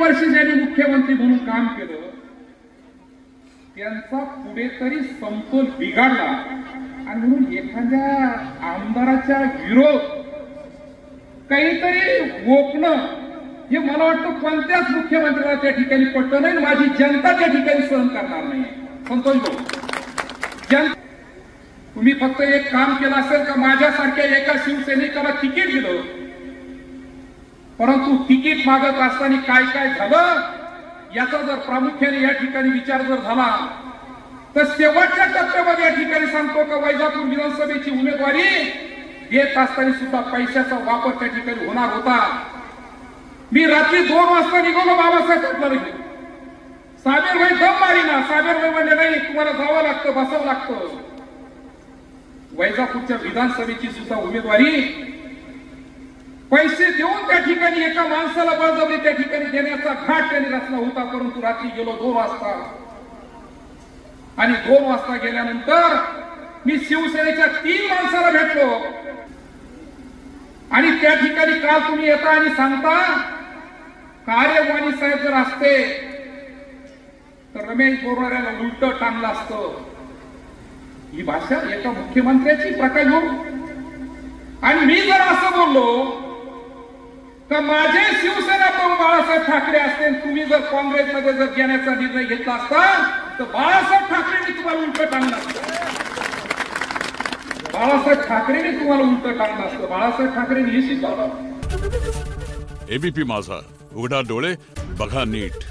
वर्ष ज्यांनी मुख्यमंत्री म्हणून काम केलं त्यांचा पुढे तरी समतोल बिघडला आणि म्हणून एखाद्या आमदाराच्या विरोध काहीतरी रोखणं हे मला वाटतं कोणत्याच मुख्यमंत्र्याला त्या ठिकाणी पटलं नाही. माझी जनता त्या ठिकाणी सहन करणार नाही. संतोष भाऊ, तुम्ही फक्त एक काम केलं असेल का माझ्यासारख्या एका शिवसैनिकाला तिकीट दिलं, परंतु तिकीट मागत असताना काय काय झालं याचा जर प्रामुख्याने या ठिकाणी विचार जर झाला तर शेवटच्या टप्प्यामध्ये या ठिकाणी सांगतो का वैजापूर विधानसभेची उमेदवारी देत असताना सुद्धा पैशाचा वापर त्या ठिकाणी होणार होता. मी रात्री 2 वाजता निघालो बाबासाहेब ठाकरे घेऊन. साबेरभाई दम मारीना. साबेरभाई म्हणजे नाही, तुम्हाला जावं लागतं, बसावं लागतं. वैजापूरच्या विधानसभेची सुद्धा उमेदवारी पैसे देऊन त्या ठिकाणी एका माणसाला बळजबरी त्या ठिकाणी देण्याचा घाट त्यांनी रचला होता. परंतु रात्री गेलो 2 वाजता आणि 2 वाजता गेल्यानंतर मी शिवसेनेच्या 3 माणसाला भेटलो आणि त्या ठिकाणी काल तुम्ही येता आणि सांगता कार्यवाणी साहेब जर असते तर रमेश बोरणाऱ्याला उलट टांगलं असतं. ही भाषा एका मुख्यमंत्र्याची प्रकार घेऊन आणि मी जर असं बोललो तर माझे शिवसेना प्रमुख बाळासाहेब ठाकरे असते, तुम्ही जर काँग्रेसमध्ये जर घेण्याचा निर्णय घेतला असता तर बाळासाहेब ठाकरेंनी तुम्हाला उलट टांगलं असतं. बाळासाहेब ठाकरेंनी तुम्हाला उलट टांगलं असतं. बाळासाहेब ठाकरेंनी हे शिकवलं. एबीपी माझा, उघडा डोळे बघा नीट.